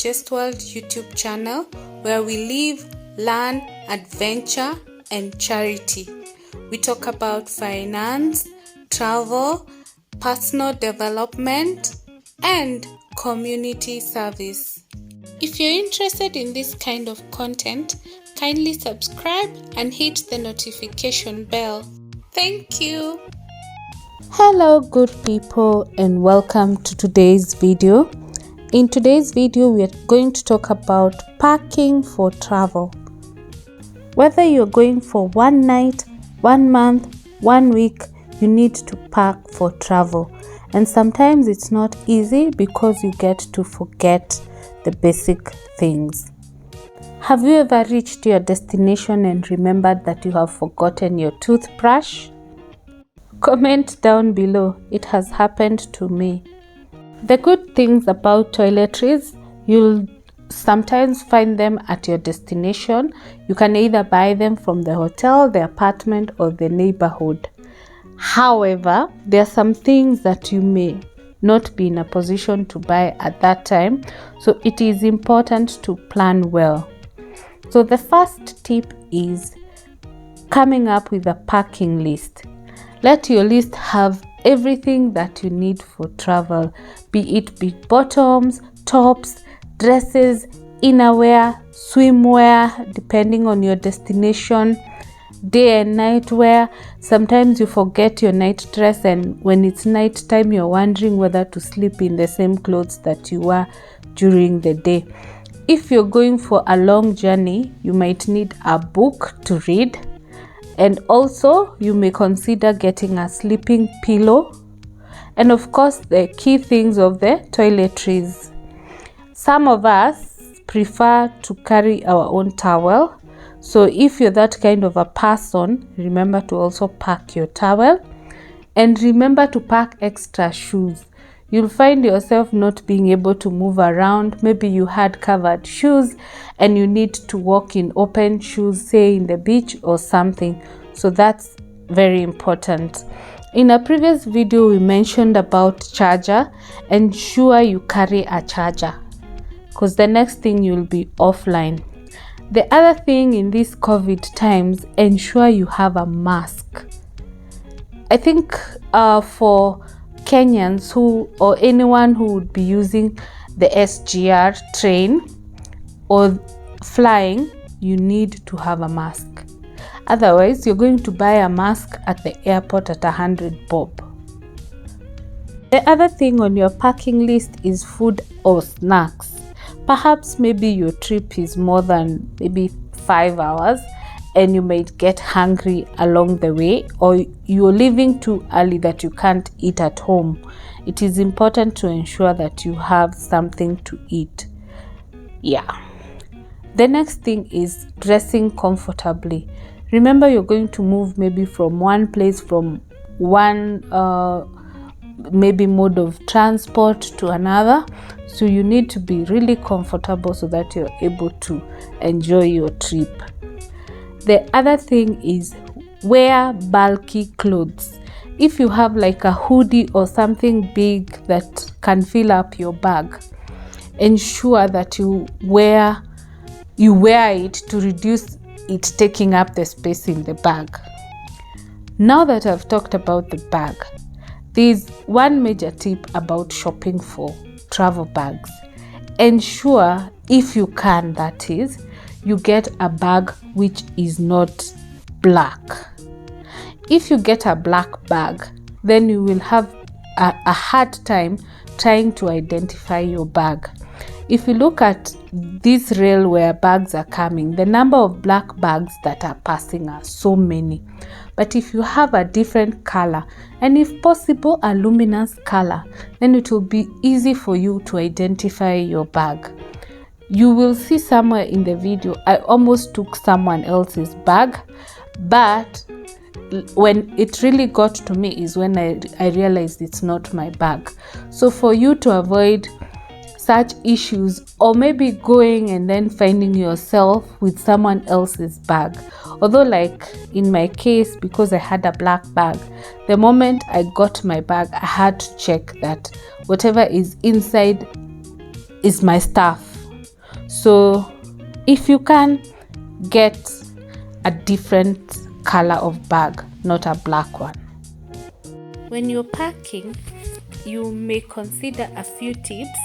Just World YouTube channel where we live, learn, adventure, and charity. We talk about finance, travel, personal development, and community service. If you're interested in this kind of content, kindly subscribe and hit the notification bell. Thank you. Hello good people, and welcome to today's video. In today's video, we are going to talk about packing for travel. Whether you're going for one night, 1 month, 1 week, you need to pack for travel. And sometimes it's not easy because you get to forget the basic things. Have you ever reached your destination and remembered that you have forgotten your toothbrush? Comment down below. It has happened to me. The good things about toiletries, you'll sometimes find them at your destination. You can either buy them from the hotel, the apartment, or the neighborhood. However, there are some things that you may not be in a position to buy at that time, so it is important to plan well. So the first tip is coming up with a packing list. Let your list have everything that you need for travel, be it bottoms, tops, dresses, innerwear, swimwear, depending on your destination, day and night wear. Sometimes you forget your night dress, and when it's night time, you're wondering whether to sleep in the same clothes that you wore during the day. If you're going for a long journey, you might need a book to read. And also, you may consider getting a sleeping pillow. And of course, the key things of the toiletries. Some of us prefer to carry our own towel. So if you're that kind of a person, remember to also pack your towel. And remember to pack extra shoes. You'll find yourself not being able to move around. Maybe you had covered shoes and you need to walk in open shoes, say in the beach or something. So that's very important. In a previous video, we mentioned about charger. Ensure you carry a charger because the next thing you'll be offline. The other thing in these COVID times, ensure you have a mask. I think for Kenyans or anyone who would be using the SGR train or flying, you need to have a mask. Otherwise, you're going to buy a mask at the airport at 100 bob. The other thing on your packing list is food or snacks. Perhaps maybe your trip is more than maybe 5 hours and you might get hungry along the way, or you're leaving too early that you can't eat at home. It is important to ensure that you have something to eat. Yeah. The next thing is dressing comfortably. Remember, you're going to move maybe from one place, from one maybe mode of transport to another. So you need to be really comfortable so that you're able to enjoy your trip. The other thing is wear bulky clothes. If you have like a hoodie or something big that can fill up your bag, ensure that you wear it to reduce it taking up the space in the bag. Now that I've talked about the bag, there's one major tip about shopping for travel bags. Ensure, if you can, that is, you get a bag which is not black. If you get a black bag, then you will have a hard time trying to identify your bag. If you look at this rail where bags are coming, the number of black bags that are passing are so many. But if you have a different color, and if possible a luminous color, then it will be easy for you to identify your bag. You will see somewhere in the video, I almost took someone else's bag, but when it really got to me is when I realized it's not my bag. So for you to avoid such issues, or maybe going and then finding yourself with someone else's bag, although like in my case, because I had a black bag, the moment I got my bag, I had to check that whatever is inside is my stuff, So if you can, get a different color of bag, not a black one. When you're packing, you may consider a few tips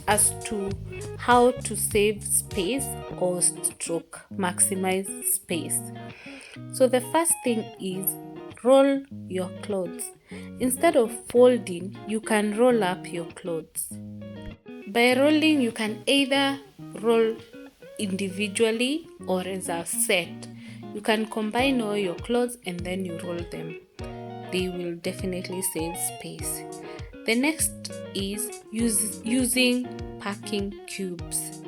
as to how to save space or stroke maximize space. So the first thing is roll your clothes. Instead of folding, you can roll up your clothes. By rolling, you can either roll individually or as a set. You can combine all your clothes and then you roll them. They will definitely save space. The next is using packing cubes.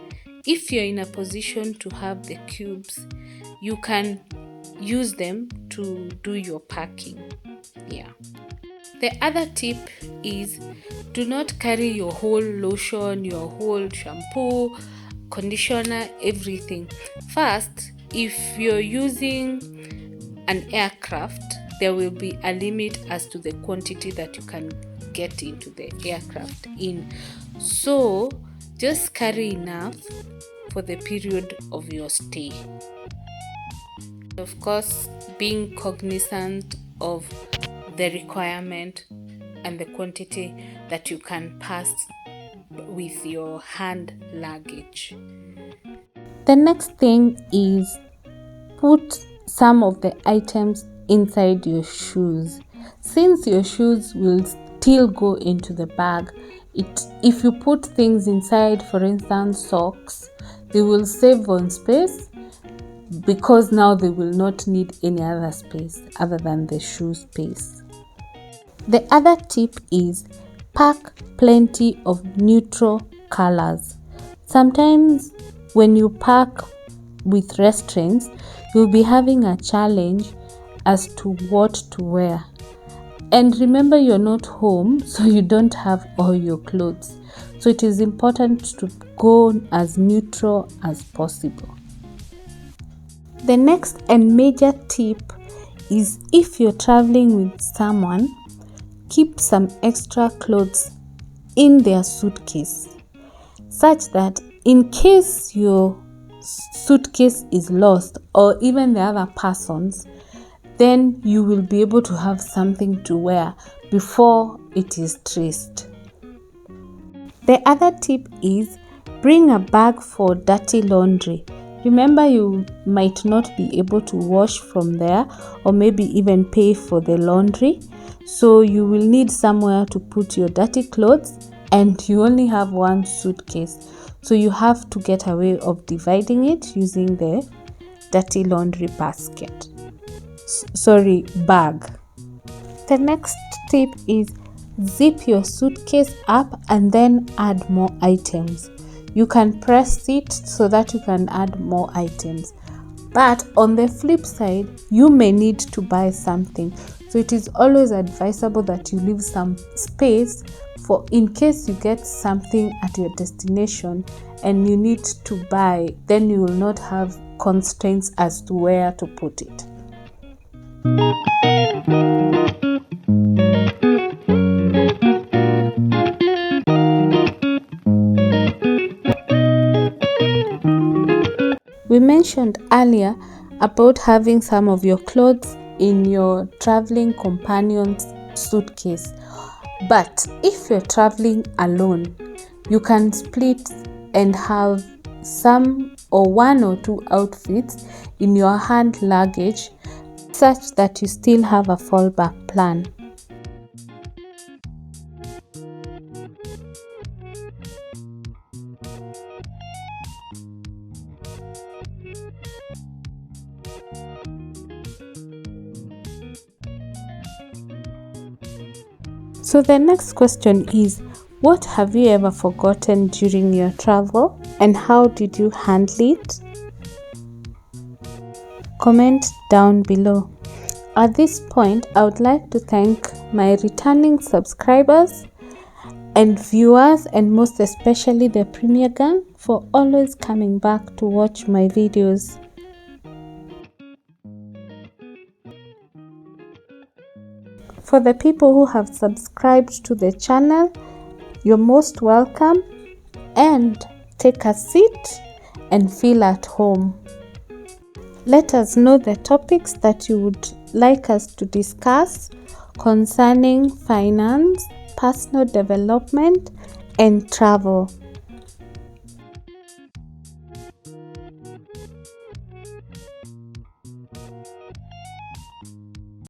If you're in a position to have the cubes, you can use them to do your packing. Yeah. The other tip is do not carry your whole lotion, your whole shampoo, conditioner, everything. First, if you're using an aircraft, there will be a limit as to the quantity that you can get into the aircraft in. So just carry enough for the period of your stay. Of course, being cognizant of the requirement and the quantity that you can pass with your hand luggage. The next thing is put some of the items inside your shoes. Since your shoes will still go into the bag, if you put things inside, for instance socks, they will save on space because now they will not need any other space other than the shoe space. The other tip is pack plenty of neutral colors. Sometimes when you pack with restraints, you'll be having a challenge as to what to wear. And remember, you're not home, so you don't have all your clothes. So it is important to go as neutral as possible. The next and major tip is if you're traveling with someone, keep some extra clothes in their suitcase, such that in case your suitcase is lost or even the other person's, then you will be able to have something to wear before it is traced. The other tip is bring a bag for dirty laundry. Remember, you might not be able to wash from there or maybe even pay for the laundry. So you will need somewhere to put your dirty clothes and you only have one suitcase. So you have to get a way of dividing it using the dirty laundry bag. The next tip is zip your suitcase up and then add more items. You can press it so that you can add more items. But on the flip side, you may need to buy something. So it is always advisable that you leave some space for in case you get something at your destination and you need to buy, then you will not have constraints as to where to put it. We mentioned earlier about having some of your clothes in your traveling companion's suitcase. But if you're traveling alone, you can split and have some or one or two outfits in your hand luggage such that you still have a fallback plan. So the next question is, what have you ever forgotten during your travel and how did you handle it? Comment down below. At this point, I would like to thank my returning subscribers and viewers, and most especially the Premier Gang, for always coming back to watch my videos. For the people who have subscribed to the channel, you're most welcome, and take a seat and feel at home. Let us know the topics that you would like us to discuss concerning finance, personal development, and travel.